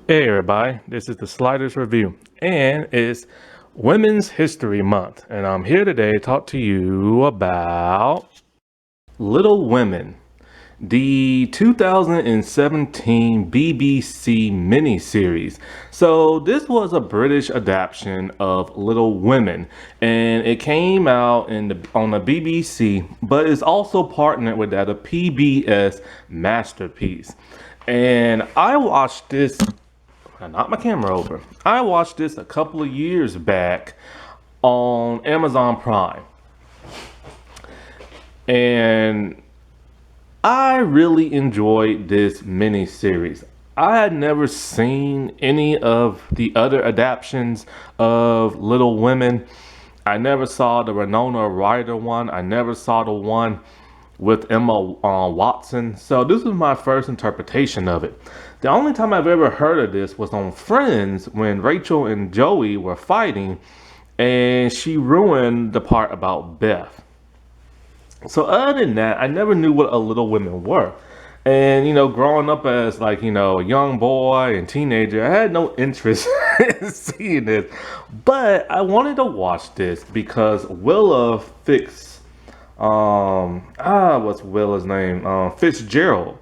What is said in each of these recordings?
Hey everybody, this is the Sliders Review, and it's Women's History Month, and I'm here today to talk to you about Little Women, the 2017 BBC miniseries. So this was a British adaptation of Little Women, and it came out on the BBC, but it's also partnered with a PBS masterpiece. And I watched this. I knocked my camera over. I watched this a couple of years back on Amazon Prime. And I really enjoyed this miniseries. I had never seen any of the other adaptations of Little Women. I never saw the Winona Ryder one. I never saw the one with Emma Watson. So this was my first interpretation of it. The only time I've ever heard of this was on Friends when Rachel and Joey were fighting and she ruined the part about Beth. So other than that, I never knew what a Little Women were. And, growing up as a young boy and teenager, I had no interest in seeing this. But I wanted to watch this because Willa what's Willa's name? Fitzgerald.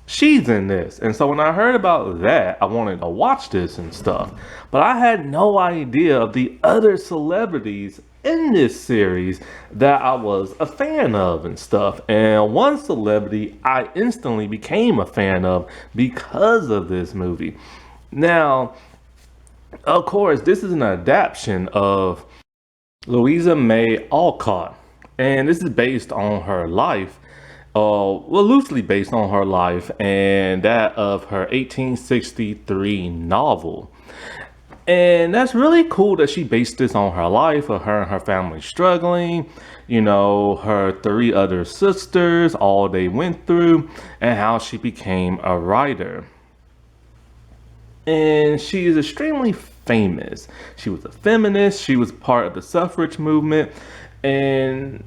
She's in this. And so when I heard about that, I wanted to watch this and stuff. But I had no idea of the other celebrities in this series that I was a fan of and stuff. And one celebrity I instantly became a fan of because of this movie. Now, of course, this is an adaptation of Louisa May Alcott. And this is based on her life. Loosely based on her life and that of her 1863 novel. And that's really cool that she based this on her life, of her and her family struggling, her three other sisters, all they went through, and how she became a writer. And she is extremely famous. She was a feminist, she was part of the suffrage movement, and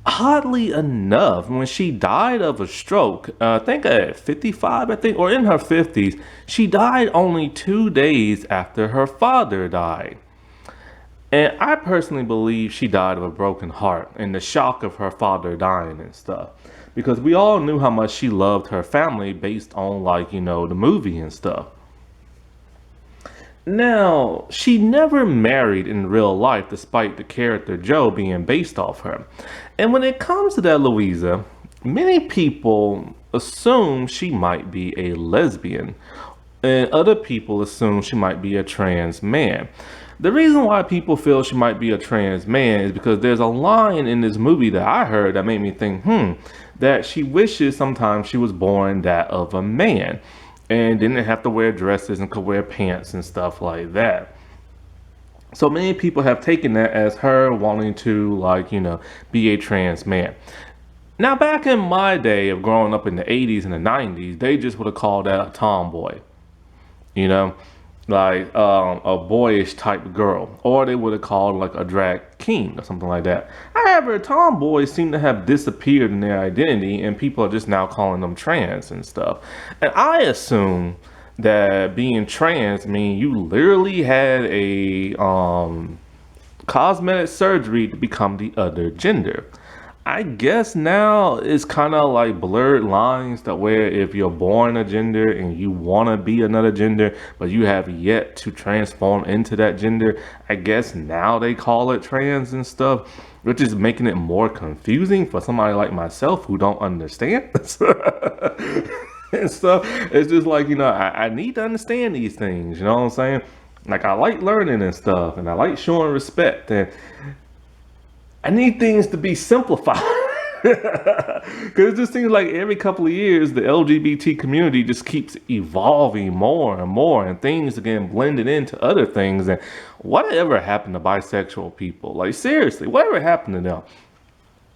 oddly enough, when she died of a stroke, I think at 55, or in her 50s, she died only 2 days after her father died. And I personally believe she died of a broken heart and the shock of her father dying and stuff. Because we all knew how much she loved her family based on the movie and stuff. Now, she never married in real life despite the character Joe being based off her. And when it comes to that Louisa, many people assume she might be a lesbian. And other people assume she might be a trans man. The reason why people feel she might be a trans man is because there's a line in this movie that I heard that made me think, that she wishes sometimes she was born that of a man and didn't have to wear dresses and could wear pants and stuff like that. So many people have taken that as her wanting to be a trans man. Now, back in my day of growing up in the 80s and the 90s, they just would have called that a tomboy, a boyish type girl, or they would have called a drag king or something like that. However, tomboys seem to have disappeared in their identity and people are just now calling them trans and stuff. And I assume that being trans means you literally had a cosmetic surgery to become the other gender. I guess now it's kind of like blurred lines that where if you're born a gender and you want to be another gender, but you have yet to transform into that gender, I guess now they call it trans and stuff, which is making it more confusing for somebody like myself who don't understand and stuff. It's just I need to understand these things, you know what I'm saying? I like learning and stuff, and I like showing respect, and I need things to be simplified. Because it just seems like every couple of years, the LGBT community just keeps evolving more and more, and things are getting blended into other things. And whatever happened to bisexual people? Seriously, whatever happened to them?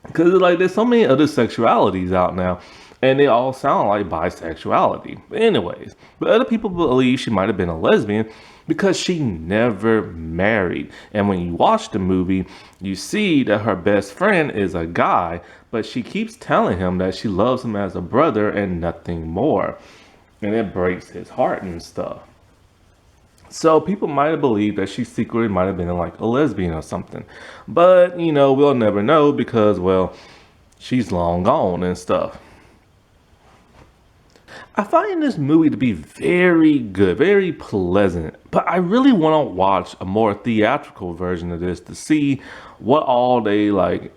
Because there's so many other sexualities out now, and they all sound like bisexuality. But anyways, but other people believe she might have been a lesbian because she never married. And when you watch the movie, you see that her best friend is a guy, but she keeps telling him that she loves him as a brother and nothing more. And it breaks his heart and stuff. So people might have believed that she secretly might have been like a lesbian or something. But, we'll never know because, well, she's long gone and stuff. I find this movie to be very good, very pleasant, but I really want to watch a more theatrical version of this to see what all they left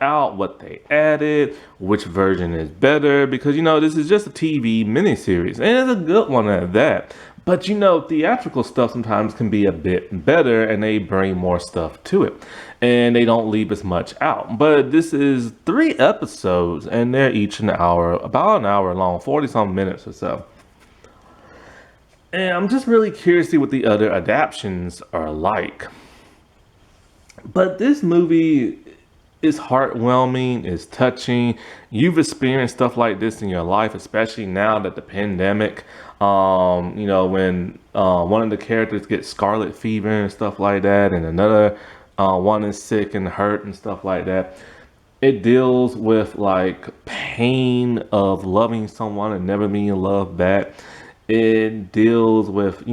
out, what they added, which version is better because this is just a TV miniseries and it's a good one at that. But theatrical stuff sometimes can be a bit better and they bring more stuff to it and they don't leave as much out. But this is 3 episodes and they're each an hour, about an hour long, 40 some minutes or so. And I'm just really curious to see what the other adaptations are like. But this movie is heartwarming, it's touching. You've experienced stuff like this in your life, especially now that the pandemic, when one of the characters gets scarlet fever and stuff like that, and another one is sick and hurt and stuff like that. It deals with like pain of loving someone and never being loved back. It deals with,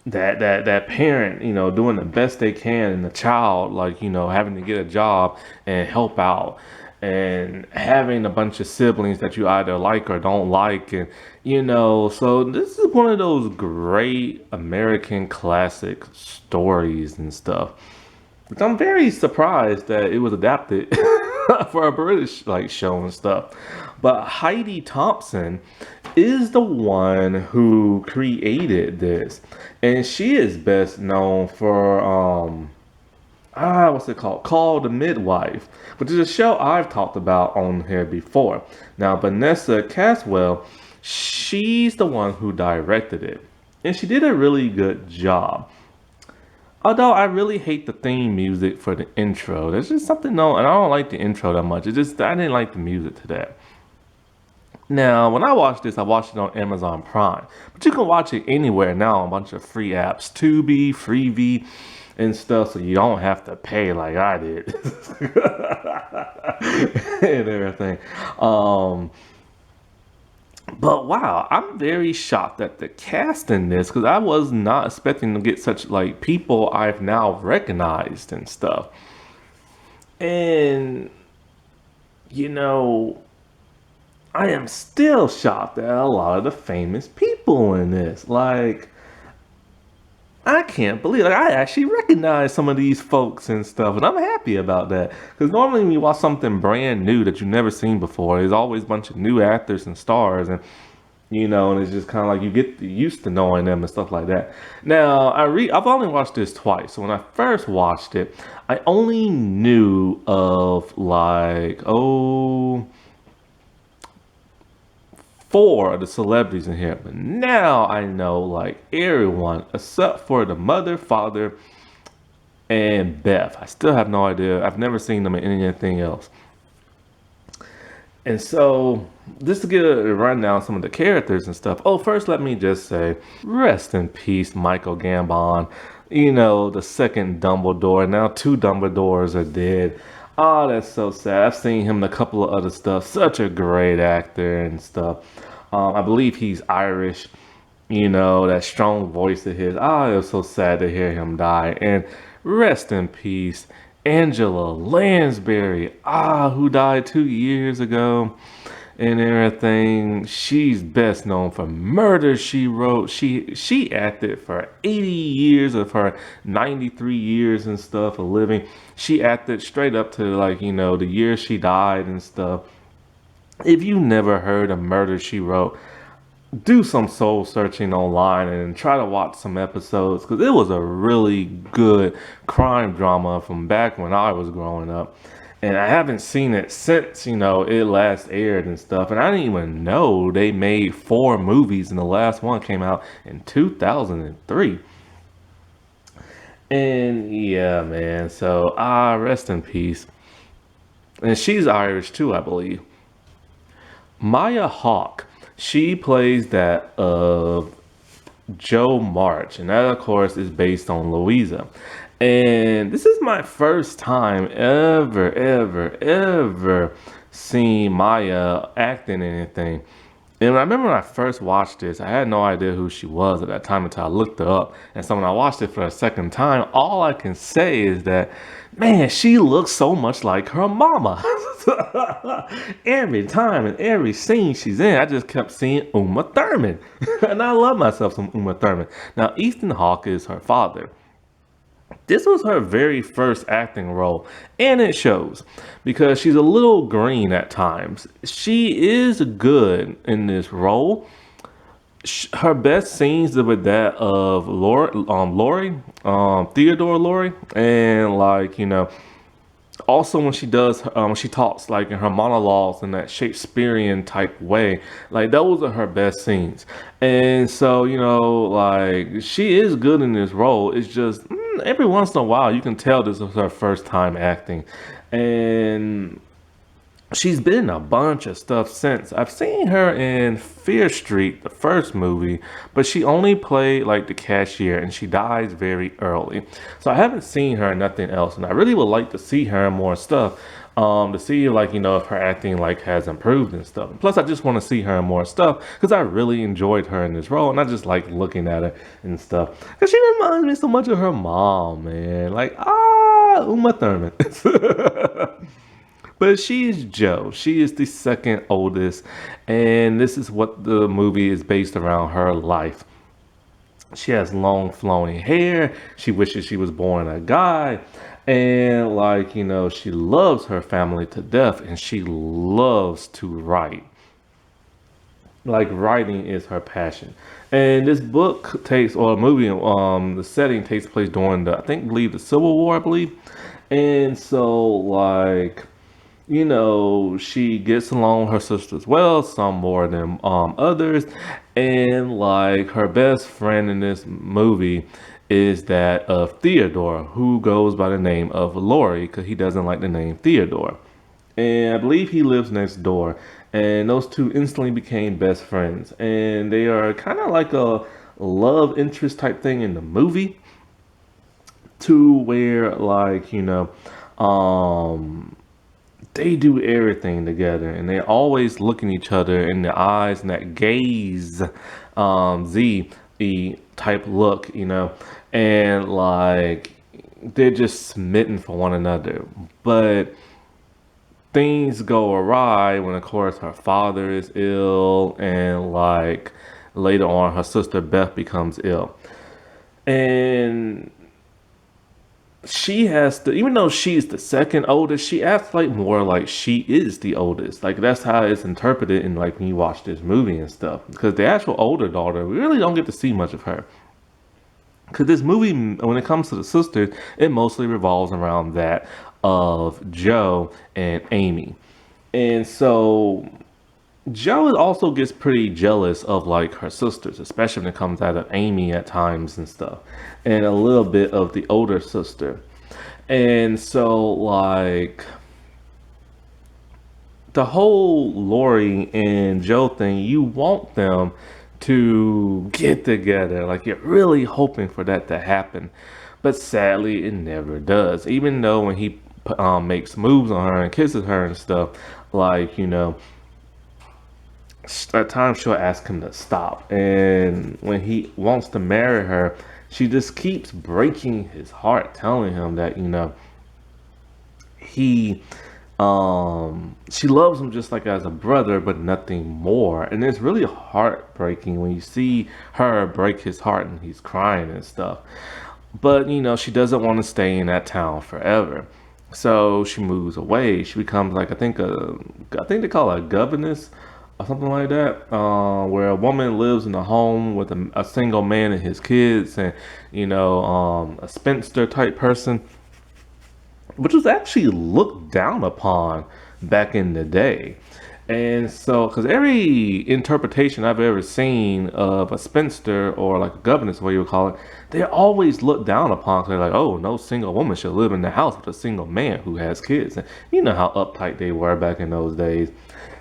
that parent, doing the best they can, and the child, like, having to get a job and help out, and having a bunch of siblings that you either like or don't like, and so this is one of those great American classic stories and stuff. Which I'm very surprised that it was adapted for a British like show and stuff. But Heidi Thompson is the one who created this, and she is best known for what's it called? Called The Midwife, which is a show I've talked about on here before. Now Vanessa Caswell, she's the one who directed it, and she did a really good job. Although I really hate the theme music for the intro. There's just something no, and I don't like the intro that much. It's just I didn't like the music to that. Now, when I watched this, I watched it on Amazon Prime, but you can watch it anywhere now on a bunch of free apps, Tubi, Freevee, and stuff, so you don't have to pay like I did and everything. But wow, I'm very shocked at the cast in this because I was not expecting to get such like people I've now recognized and stuff. And you know, I am still shocked at a lot of the famous people in this. Like, I can't believe like I actually recognize some of these folks and stuff, and I'm happy about that. Because normally when you watch something brand new that you've never seen before, there's always a bunch of new actors and stars, and and it's just kind of like you get used to knowing them and stuff like that. Now I've only watched this twice. So when I first watched it, I only knew of like four of the celebrities in here, but now I know like everyone except for the mother, father, and Beth. I still have no idea. I've never seen them in anything else. And so, just to get a rundown of some of the characters and stuff. Oh, first let me just say, rest in peace, Michael Gambon. The second Dumbledore. Now 2 Dumbledores are dead. Oh, that's so sad. I've seen him in a couple of other stuff. Such a great actor and stuff. I believe he's Irish. That strong voice of his. Oh, it was so sad to hear him die. And rest in peace, Angela Lansbury. Who died 2 years ago and everything. She's best known for Murder, She Wrote. She acted for 80 years of her 93 years and stuff of living. She acted straight up to like, the year she died and stuff. If you never heard of Murder, She Wrote, do some soul searching online and try to watch some episodes because it was a really good crime drama from back when I was growing up. And I haven't seen it since, it last aired and stuff. And I didn't even know they made 4 movies and the last one came out in 2003. And yeah, man. So, rest in peace. And she's Irish too, I believe. Maya Hawke. She plays that of Joe March. And that, of course, is based on Louisa. And this is my first time ever seeing Maya act in anything. And I remember when I first watched this, I had no idea who she was at that time until I looked her up. And so when I watched it for a second time, all I can say is that, man, she looks so much like her mama. Every time and every scene she's in, I just kept seeing Uma Thurman. And I love myself some Uma Thurman. Now, Ethan Hawke is her father. This was her very first acting role, and it shows because she's a little green at times. She is good in this role. Her best scenes are with that of Theodore Lori, and like also when she does when she talks like in her monologues in that Shakespearean type way, like those are her best scenes. And so like she is good in this role. It's just every once in a while you can tell this is her first time acting. And she's been in a bunch of stuff since. I've seen her in Fear Street, the first movie, but she only played like the cashier and she dies very early. So I haven't seen her in nothing else, and I really would like to see her in more stuff. To see like if her acting like has improved and stuff. Plus, I just want to see her in more stuff because I really enjoyed her in this role, and I just like looking at her and stuff because she reminds me so much of her mom, man. Like Uma Thurman. But she is Joe. She is the second oldest, and this is what the movie is based around her life. She has long flowing hair. She wishes she was born a guy. And like, she loves her family to death and she loves to write. Like writing is her passion. And this book takes or a movie, the setting takes place during the Civil War, I believe. And so like she gets along with her sisters well, some more than others. And like her best friend in this movie is that of Theodore, who goes by the name of Laurie because he doesn't like the name Theodore. And I believe he lives next door. And those two instantly became best friends. And they are kind of like a love interest type thing in the movie, to where like they do everything together and they always look in each other in the eyes and that gaze, Z E type look, and like they're just smitten for one another. But things go awry when, of course, her father is ill, and like later on, her sister Beth becomes ill, and she has to, even though she's the second oldest, she acts like more like she is the oldest. Like that's how it's interpreted in like when you watch this movie and stuff. Because the actual older daughter, we really don't get to see much of her. Because this movie, when it comes to the sisters, it mostly revolves around that of Joe and Amy. And so Joe also gets pretty jealous of like her sisters, especially when it comes out of Amy at times and stuff, and a little bit of the older sister. And so like the whole Lori and Joe thing, you want them to get together. Like you're really hoping for that to happen. But sadly, it never does. Even though when he makes moves on her and kisses her and stuff, like, at times she'll ask him to stop. And when he wants to marry her, she just keeps breaking his heart, telling him that, he she loves him just like as a brother but nothing more. And it's really heartbreaking when you see her break his heart and he's crying and stuff. But she doesn't want to stay in that town forever, so she moves away. She becomes like I think they call her a governess or something like that, where a woman lives in a home with a single man and his kids, and a spinster type person, which was actually looked down upon back in the day. And so, because every interpretation I've ever seen of a spinster or like a governess, what you would call it, they're always looked down upon. 'Cause they're like, oh, no single woman should live in the house with a single man who has kids. And you know how uptight they were back in those days.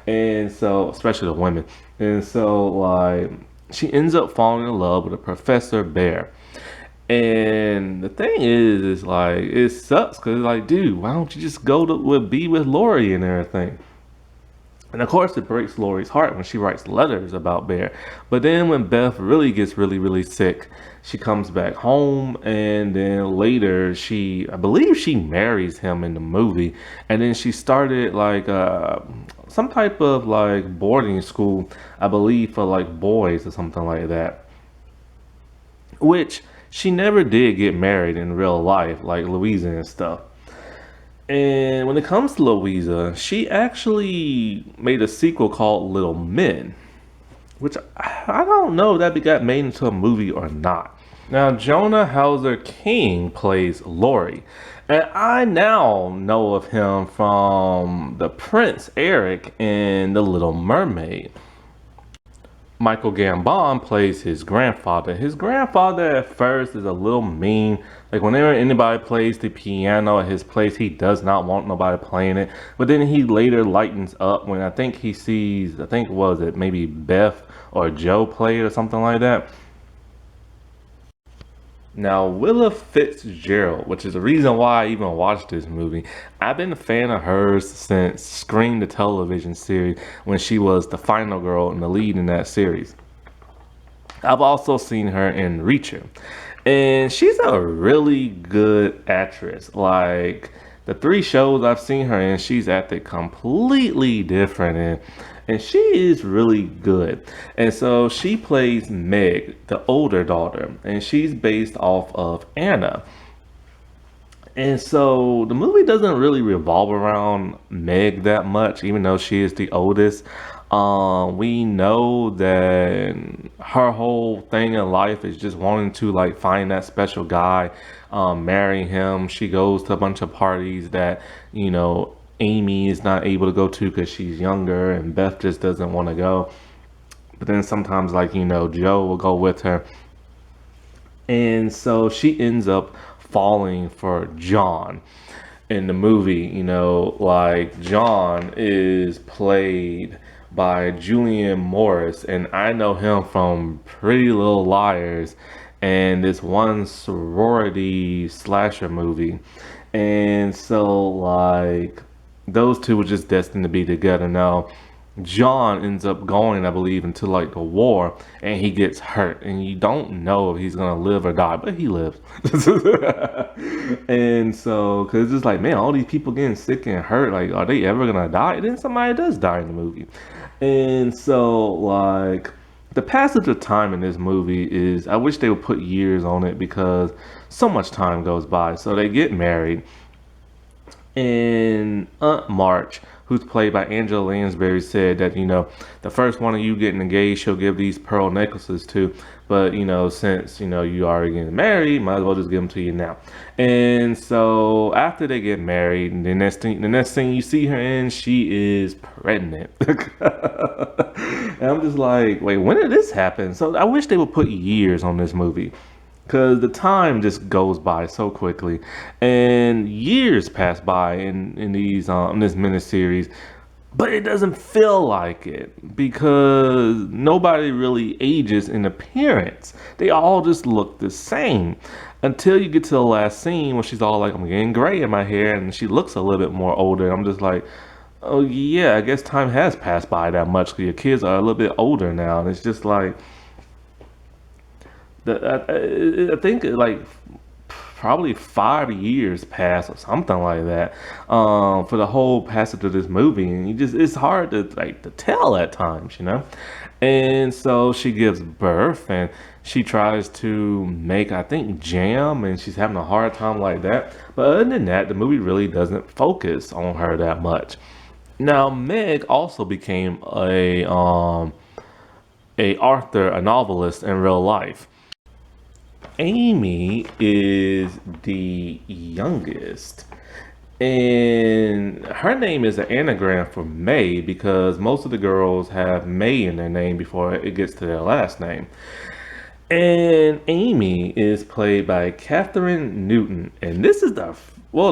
And so, especially the women. And so, like, she ends up falling in love with a Professor Bear. And the thing is like, it sucks because, like, dude, why don't you just go to be with Lori and everything? And of course, it breaks Lori's heart when she writes letters about Bear. But then when Beth really gets really, really sick, she comes back home, and then later I believe she marries him in the movie, and then she started like some type of like boarding school, I believe for like boys or something like that. Which she never did get married in real life, like Louisa and stuff. And when it comes to Louisa, she actually made a sequel called Little Men, which I don't know if that got made into a movie or not. Now, Jonah Hauser-King plays Laurie, and I now know of him from the Prince Eric in The Little Mermaid. Michael Gambon plays his grandfather. His grandfather at first is a little mean. Like whenever anybody plays the piano at his place, he does not want nobody playing it. But then he later lightens up when I think he sees, I think was it maybe Beth or Joe play it or something like that. Now, Willa Fitzgerald, which is the reason why I even watched this movie, I've been a fan of hers since Scream the television series when she was the final girl and the lead in that series. I've also seen her in Reacher, and she's a really good actress. Like the three shows I've seen her in, she's acted completely different in, and she is really good. And so she plays Meg, the older daughter, and she's based off of Anna. And so the movie doesn't really revolve around Meg that much, even though she is the oldest. We know that her whole thing in life is just wanting to like find that special guy, marry him. She goes to a bunch of parties that, Amy is not able to go to because she's younger, and Beth just doesn't want to go. But then sometimes, like, Joe will go with her. And so she ends up falling for John in the movie. Like John is played by Julian Morris, and I know him from Pretty Little Liars and this one sorority slasher movie. And so, like, those two were just destined to be together. Now, John ends up going, I believe, into like the war, and he gets hurt, and you don't know if he's gonna live or die, but he lives. And so, cause it's just like, man, all these people getting sick and hurt, like, are they ever gonna die? And then somebody does die in the movie, and so like. The passage of time in this movie is, I wish they would put years on it because so much time goes by. So they get married, and Aunt March, who's played by Angela Lansbury, said that, the first one of you getting engaged, she'll give these pearl necklaces to. But, since, you already getting married, might as well just give them to you now. And so after they get married, the next thing you see her in, she is pregnant. And I'm just like, wait, when did this happen? So I wish they would put years on this movie, because the time just goes by so quickly, and years pass by in this miniseries, but it doesn't feel like it because nobody really ages in appearance. They all just look the same until you get to the last scene where she's all like, I'm getting gray in my hair, and she looks a little bit more older. I'm just like, oh yeah, I guess time has passed by that much because your kids are a little bit older now, and it's just like. I think like probably 5 years passed or something like that, for the whole passage of this movie, and it's hard to tell at times. And so she gives birth, and she tries to make, I think, jam, and she's having a hard time like that. But other than that, the movie really doesn't focus on her that much. Now, Meg also became a author, a novelist in real life. Amy is the youngest, and her name is an anagram for May because most of the girls have May in their name before it gets to their last name. And Amy is played by Catherine Newton, and this is the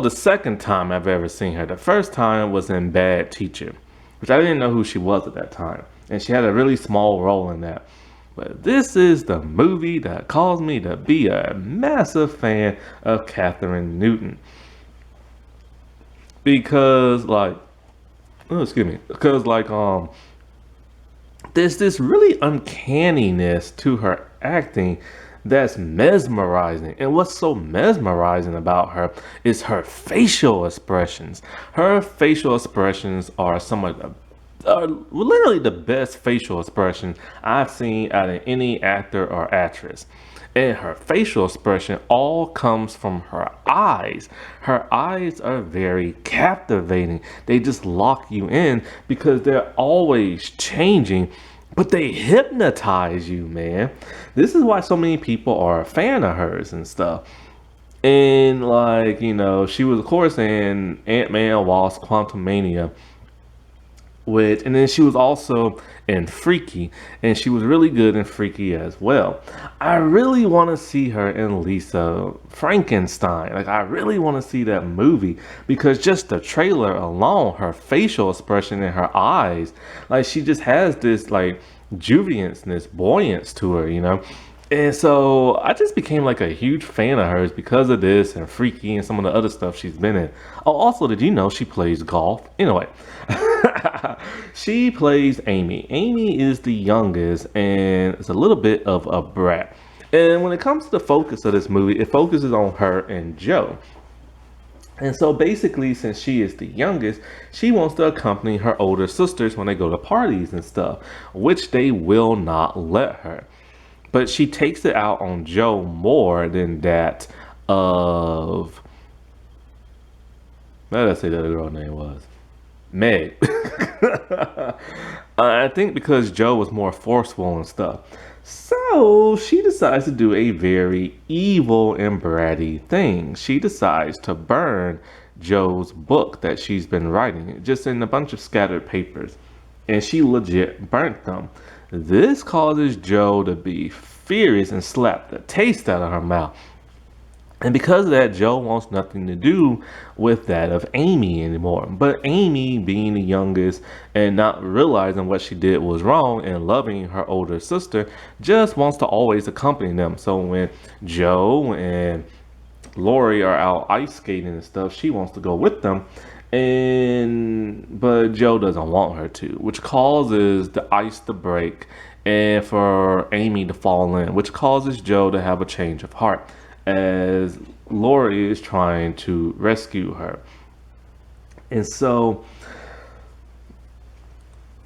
second time I've ever seen her. The first time was in Bad Teacher, which I didn't know who she was at that time, and she had a really small role in that. But this is the movie that caused me to be a massive fan of Catherine Newton. Because, like, Oh, excuse me, because like there's this really uncanniness to her acting that's mesmerizing. And what's so mesmerizing about her is her facial expressions. Her facial expressions are some of the are literally the best facial expression I've seen out of any actor or actress. And her facial expression all comes from her eyes. Her eyes are very captivating. They just lock you in because they're always changing, but they hypnotize you, man. This is why so many people are a fan of hers and stuff. And like, she was of course in Ant-Man Wasp Quantumania, which, and then she was also in Freaky, and she was really good in Freaky as well. I really want to see her in Lisa Frankenstein. Like, I really want to see that movie because just the trailer alone, her facial expression and her eyes, like she just has this like juviance, buoyance to her. And so I just became like a huge fan of hers because of this and Freaky and some of the other stuff she's been in. Oh, also, did you know she plays golf? Anyway, she plays Amy. Amy is the youngest and is a little bit of a brat. And when it comes to the focus of this movie, it focuses on her and Joe. And so basically, since she is the youngest, she wants to accompany her older sisters when they go to parties and stuff, which they will not let her. But she takes it out on Joe more than that of, what did I say that the girl name was? Meg. I think because Joe was more forceful and stuff. So she decides to do a very evil and bratty thing. She decides to burn Joe's book that she's been writing, just in a bunch of scattered papers. And she legit burnt them. This causes Joe to be furious and slap the taste out of her mouth. And because of that, Joe wants nothing to do with that of Amy anymore. But Amy, being the youngest and not realizing what she did was wrong and loving her older sister, just wants to always accompany them. So when Joe and Lori are out ice skating and stuff, she wants to go with them. But Joe doesn't want her to, which causes the ice to break and for Amy to fall in, which causes Joe to have a change of heart as Lori is trying to rescue her. And so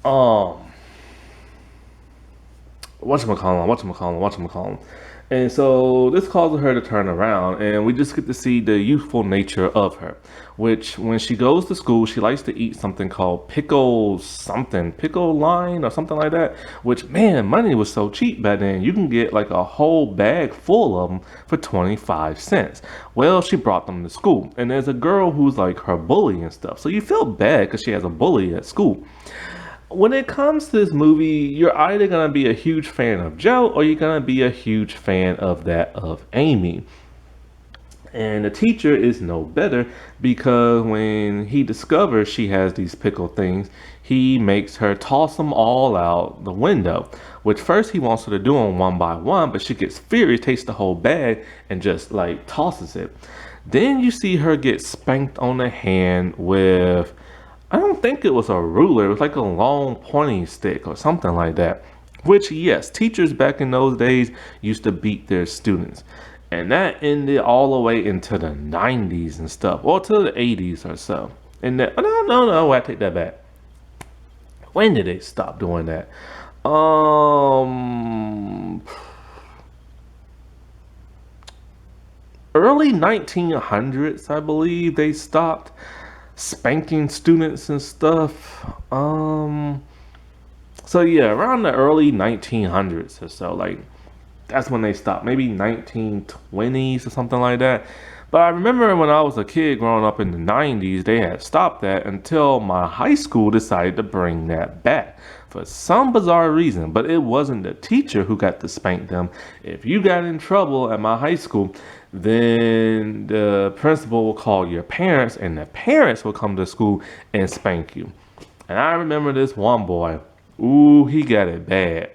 whatchamacallit. And so this causes her to turn around, and we just get to see the youthful nature of her, which when she goes to school, she likes to eat something called pickle line or something like that, which, man, money was so cheap back then. You can get like a whole bag full of them for 25 cents. Well, she brought them to school, and there's a girl who's like her bully and stuff. So you feel bad because she has a bully at school. When it comes to this movie, you're either going to be a huge fan of Joe or you're going to be a huge fan of that of Amy. And the teacher is no better because when he discovers she has these pickle things, he makes her toss them all out the window, which first he wants her to do them one by one, but she gets furious, takes the whole bag and just like tosses it. Then you see her get spanked on the hand with, I don't think it was a ruler. It was like a long pointing stick or something like that. Which, yes, teachers back in those days used to beat their students. And that ended all the way into the 90s and stuff. Or to the 80s or so. And no, I take that back. When did they stop doing that? Early 1900s, I believe they stopped spanking students and stuff. So yeah, around the early 1900s or so, like that's when they stopped. Maybe 1920s or something like that. But I remember when I was a kid growing up in the 90s, they had stopped that until my high school decided to bring that back for some bizarre reason. But it wasn't the teacher who got to spank them. If you got in trouble at my high school, then the principal will call your parents and the parents will come to school and spank you. And I remember this one boy, ooh, he got it bad.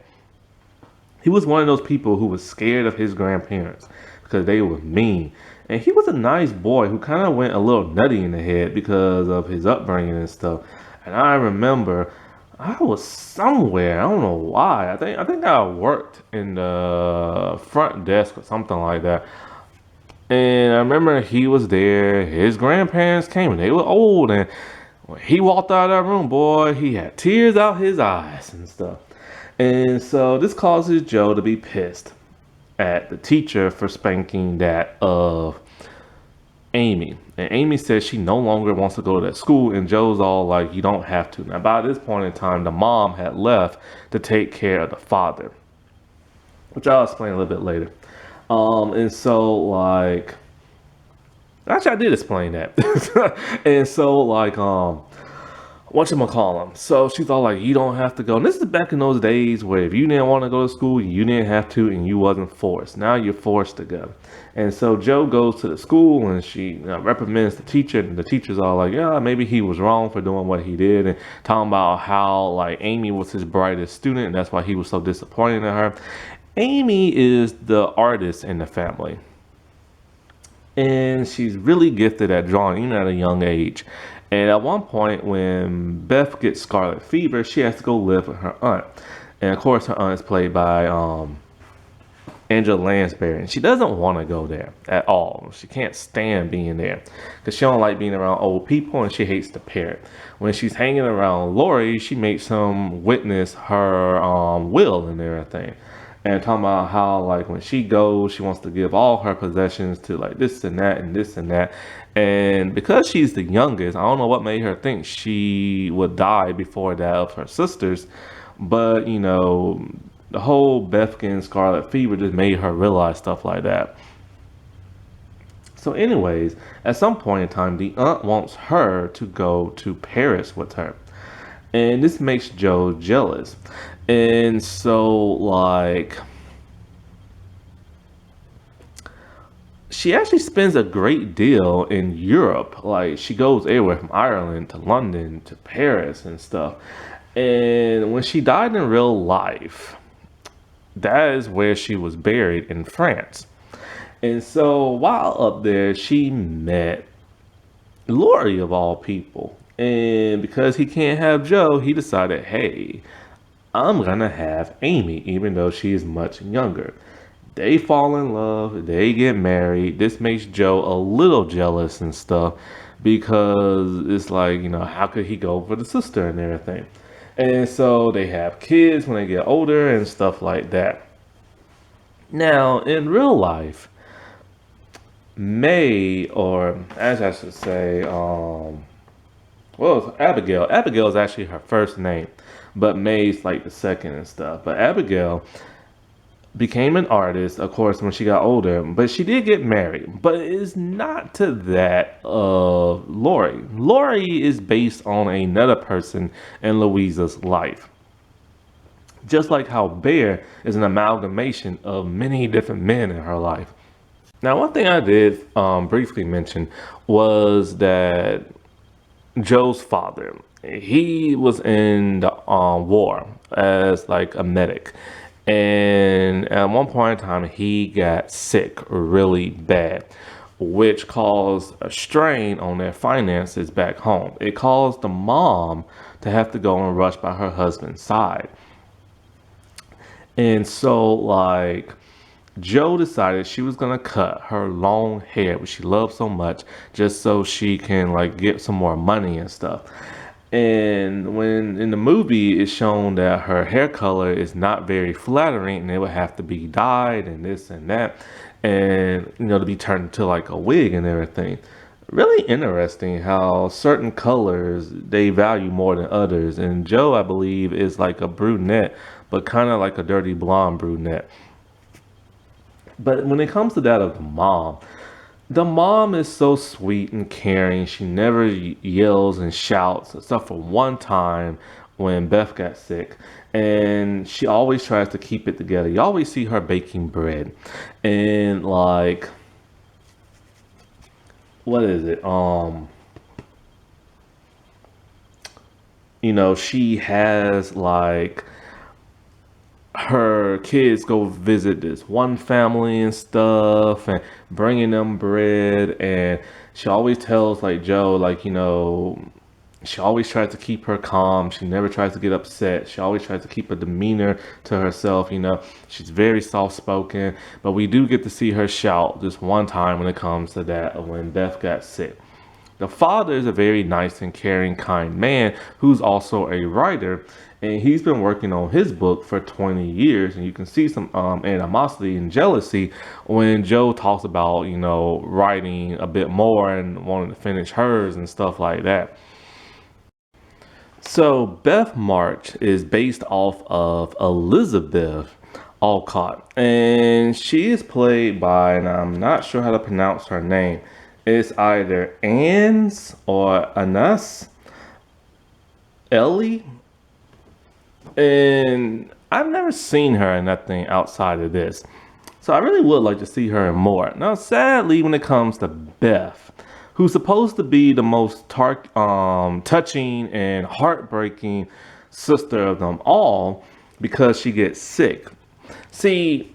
He was one of those people who was scared of his grandparents because they were mean. And he was a nice boy who kind of went a little nutty in the head because of his upbringing and stuff. And I remember I was somewhere. I don't know why. I think I worked in the front desk or something like that. And I remember he was there. His grandparents came and they were old. And when he walked out of that room, boy, he had tears out his eyes and stuff. And so this causes Joe to be pissed at the teacher for spanking that of Amy. And Amy says she no longer wants to go to that school. And Joe's all like, you don't have to. Now, by this point in time, the mom had left to take care of the father, which I'll explain a little bit later. And so like, actually, I did explain that. And so like, whatchamacallem. So she's all like, you don't have to go. And this is back in those days where if you didn't want to go to school, you didn't have to, and you wasn't forced. Now you're forced to go. And so Joe goes to the school and she reprimands the teacher, and the teacher's all like, yeah, maybe he was wrong for doing what he did, and talking about how like Amy was his brightest student, and that's why he was so disappointed in her. Amy is the artist in the family, and she's really gifted at drawing even at a young age. And at one point when Beth gets scarlet fever, she has to go live with her aunt, and of course her aunt is played by Angela Lansbury, and she doesn't want to go there at all. She can't stand being there because she don't like being around old people, and she hates the parrot. When she's hanging around Lori, she makes him witness her will and everything, and talking about how like when she goes, she wants to give all her possessions to like this and that and this and that. And because she's the youngest, I don't know what made her think she would die before that of her sisters, but the whole Bethkin scarlet fever just made her realize stuff like that. So, anyways, at some point in time, the aunt wants her to go to Paris with her. And this makes Joe jealous. And so, like, she actually spends a great deal in Europe. Like, she goes everywhere from Ireland to London to Paris and stuff. And when she died in real life, that is where she was buried in France. And so while up there, she met Lori of all people. And because he can't have Joe, he decided, hey, I'm gonna have Amy, even though she is much younger. They fall in love, they get married. This makes Joe a little jealous and stuff because it's like, how could he go for the sister and everything? And so they have kids when they get older and stuff like that. Now, in real life, May, or as I should say, well, it's Abigail. Abigail is actually her first name, but May's like the second and stuff. But Abigail became an artist, of course, when she got older, but she did get married. But it's not to that of Lori. Lori is based on another person in Louisa's life. Just like how Bear is an amalgamation of many different men in her life. Now, one thing I did briefly mention was that Joe's father, he was in the war as like a medic. And at one point in time, he got sick really bad, which caused a strain on their finances back home. It caused the mom to have to go and rush by her husband's side. And so, like, Joe decided she was gonna cut her long hair, which she loved so much, just so she can like get some more money and stuff. And when in the movie it's shown that her hair color is not very flattering, and it would have to be dyed and this and that, and to be turned into like a wig and everything. Really interesting how certain colors they value more than others. And Joe, I believe, is like a brunette, but kind of like a dirty blonde brunette. But when it comes to that of the mom is so sweet and caring. She never yells and shouts, except for one time when Beth got sick. And she always tries to keep it together. You always see her baking bread. And like, what is it? She has like her kids go visit this one family and stuff and bringing them bread, and she always tells like Joe, like, She always tries to keep her calm. She never tries to get upset. She always tries to keep a demeanor to herself. She's very soft spoken, but we do get to see her shout just one time when it comes to that, when Beth got sick. The father is a very nice and caring, kind man who's also a writer, and he's been working on his book for 20 years. And you can see some animosity and jealousy when Joe talks about, writing a bit more and wanting to finish hers and stuff like that. So Beth March is based off of Elizabeth Alcott, and she is played by, and I'm not sure how to pronounce her name. It's either Anne's or Anas Ellie, and I've never seen her in nothing outside of this. So I really would like to see her in more. Now, sadly, when it comes to Beth, who's supposed to be the most touching and heartbreaking sister of them all, because she gets sick. See,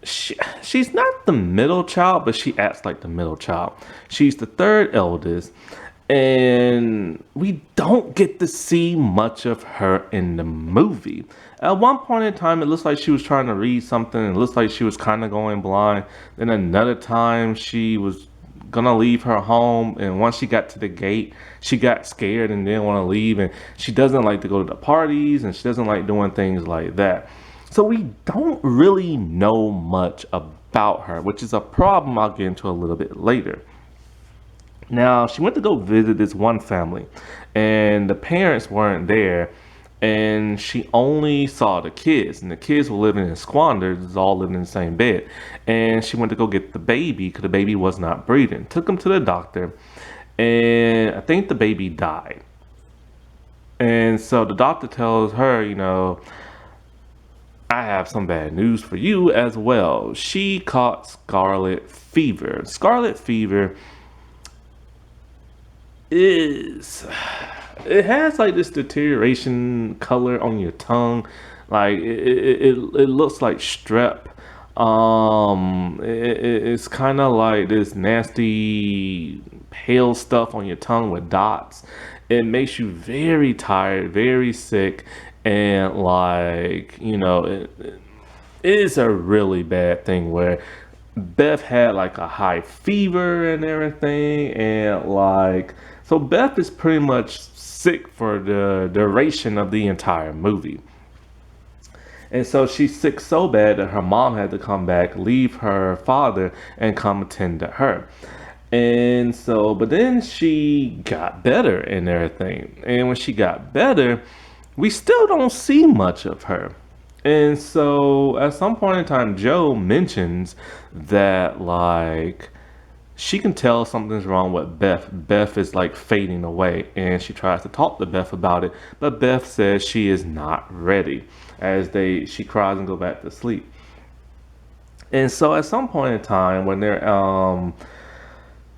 she's not the middle child, but she acts like the middle child. She's the third eldest, and we don't get to see much of her in the movie. At one point in time, it looks like she was trying to read something. It looks like she was kind of going blind. Then another time, she was gonna leave her home, and once she got to the gate, she got scared and didn't want to leave. And she doesn't like to go to the parties, and she doesn't like doing things like that. So we don't really know much about her, which is a problem I'll get into a little bit later. Now, she went to go visit this one family, and the parents weren't there, and she only saw the kids, and the kids were living in squanders, all living in the same bed. And she went to go get the baby because the baby was not breathing. Took him to the doctor, and I think the baby died. And so the doctor tells her, I have some bad news for you as well. She caught scarlet fever. Scarlet fever it has like this deterioration color on your tongue, like it looks like strep. It's kind of like this nasty pale stuff on your tongue with dots. It makes you very tired, very sick, and it is a really bad thing where Beth had like a high fever and everything, and so Beth is pretty much sick for the duration of the entire movie. And so she's sick so bad that her mom had to come back, leave her father, and come attend to her. And so, but then she got better and everything. And when she got better, we still don't see much of her. And so at some point in time, Joe mentions that she can tell something's wrong with Beth. Beth is like fading away, and she tries to talk to Beth about it, but Beth says she is not ready, as she cries and go back to sleep. And so at some point in time, when they're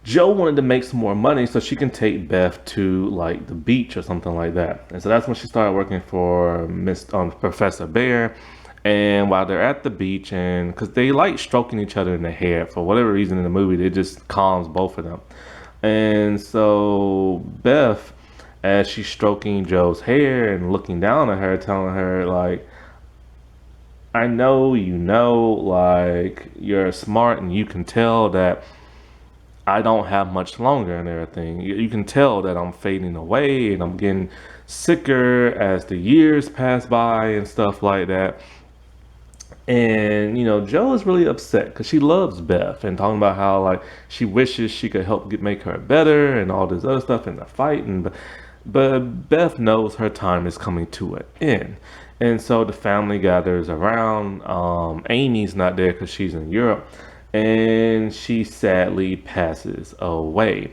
Joe wanted to make some more money so she can take Beth to like the beach or something like that. And so that's when she started working for Professor Bear. And while they're at the beach, and because they like stroking each other in the hair for whatever reason in the movie, it just calms both of them. And so Beth, as she's stroking Joe's hair and looking down at her, telling her I know you're smart, and you can tell that I don't have much longer and everything. You can tell that I'm fading away and I'm getting sicker as the years pass by and stuff like that. And Joe is really upset because she loves Beth, and talking about how she wishes she could help make her better and all this other stuff in the fight. But Beth knows her time is coming to an end. And so the family gathers around. Amy's not there because she's in Europe, and she sadly passes away.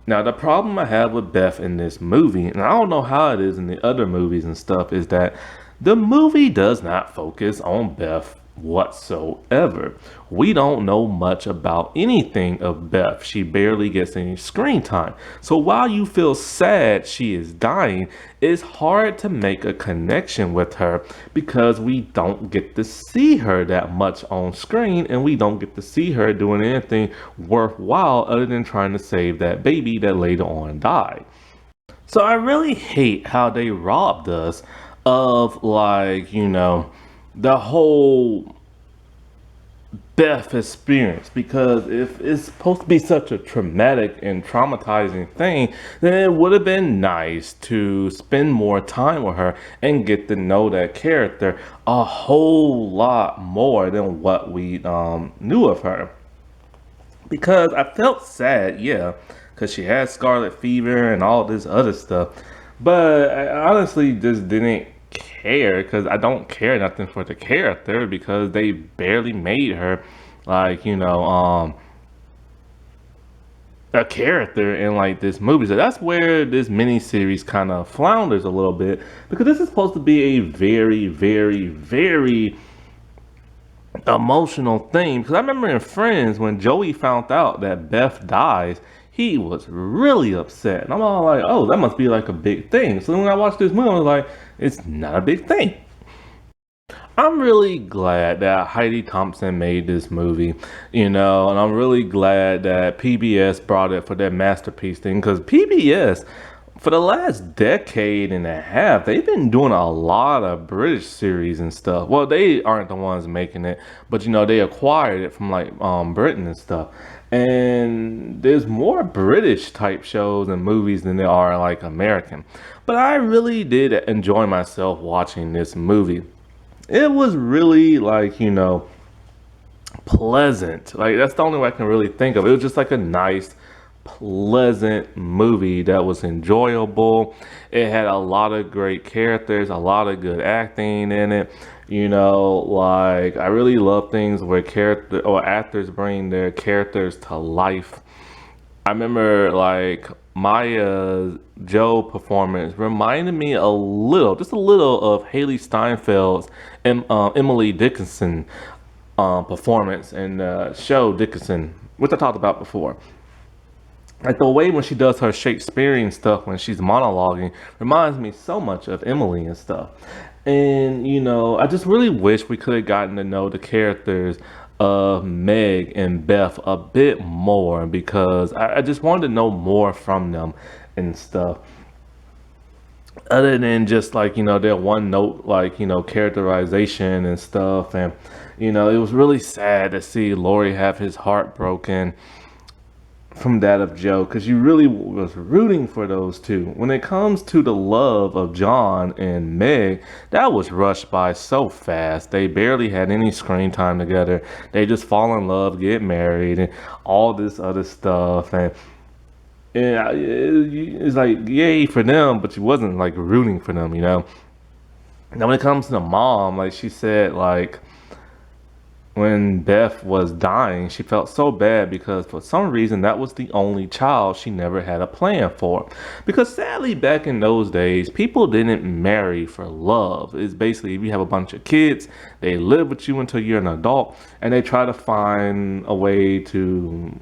Now, the problem I have with Beth in this movie, and I don't know how it is in the other movies and stuff, is that the movie does not focus on Beth whatsoever. We don't know much about anything of Beth. She barely gets any screen time. So while you feel sad she is dying, it's hard to make a connection with her because we don't get to see her that much on screen, and we don't get to see her doing anything worthwhile other than trying to save that baby that later on died. So I really hate how they robbed us of, like, the whole death experience, because if it's supposed to be such a traumatic and traumatizing thing, then it would have been nice to spend more time with her and get to know that character a whole lot more than what we knew of her. Because I felt sad, yeah, because she had scarlet fever and all this other stuff. But I honestly just didn't care, because I don't care nothing for the character, because they barely made her like, a character in like this movie. So that's where this miniseries kind of flounders a little bit, because this is supposed to be a very, very, very emotional thing. Because I remember in Friends, when Joey found out that Beth dies, he was really upset. And I'm all like, oh, that must be like a big thing. So when I watched this movie, I was like, it's not a big thing. I'm really glad that Heidi Thompson made this movie, and I'm really glad that PBS brought it for their masterpiece thing, because PBS, for the last decade and a half, they've been doing a lot of British series and stuff. Well, they aren't the ones making it, but they acquired it from like Britain and stuff. And there's more British type shows and movies than there are like American. But I really did enjoy myself watching this movie. It was really like, pleasant. Like, that's the only way I can really think of. It was just like a nice, pleasant movie that was enjoyable. It had a lot of great characters, a lot of good acting in it. Like, I really love things where character or actors bring their characters to life. I remember like Maya Joe performance reminded me a little, just a little, of Haley Steinfeld's Emily Dickinson performance in the show Dickinson, which I talked about before. Like the way when she does her Shakespearean stuff when she's monologuing reminds me so much of Emily and stuff. And I just really wish we could have gotten to know the characters of Meg and Beth a bit more, because I just wanted to know more from them and stuff. Other than just like, their one note, like, characterization and stuff. And, it was really sad to see Laurie have his heart broken from that of Joe, because you really was rooting for those two. When it comes to the love of John and Meg, that was rushed by so fast. They barely had any screen time together. They just fall in love, get married, and all this other stuff. And it's like, yay for them, but you wasn't like rooting for them. Now when it comes to the mom, like she said, like when Beth was dying, she felt so bad because for some reason that was the only child she never had a plan for. Because sadly, back in those days, people didn't marry for love. It's basically, if you have a bunch of kids, they live with you until you're an adult, and they try to find a way to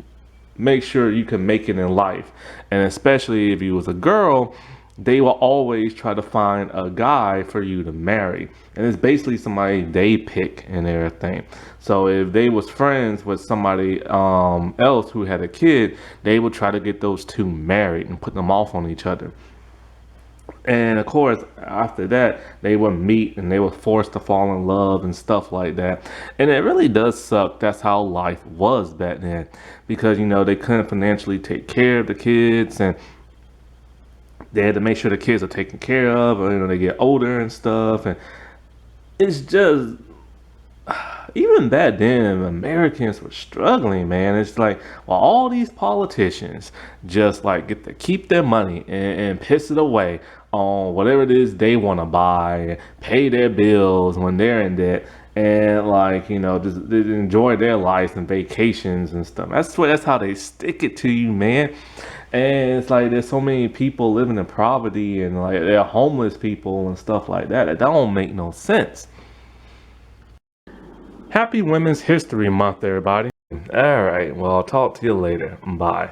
make sure you can make it in life. And especially if you was a girl, they will always try to find a guy for you to marry, and it's basically somebody they pick and everything. So if they was friends with somebody else who had a kid, they would try to get those two married and put them off on each other. And of course, after that, they would meet and they were forced to fall in love and stuff like that. And it really does suck. That's how life was back then, because they couldn't financially take care of the kids, and they had to make sure the kids are taken care of, or they get older and stuff. And it's just, even back then, Americans were struggling, man. It's like, well, all these politicians just like get to keep their money and piss it away on whatever it is they want to buy, and pay their bills when they're in debt, and like just they enjoy their lives and vacations and stuff. That's how they stick it to you, man. And it's like there's so many people living in poverty, and like they're homeless people and stuff like that. That don't make no sense. Happy Women's History Month, everybody. All right, well, I'll talk to you later. Bye.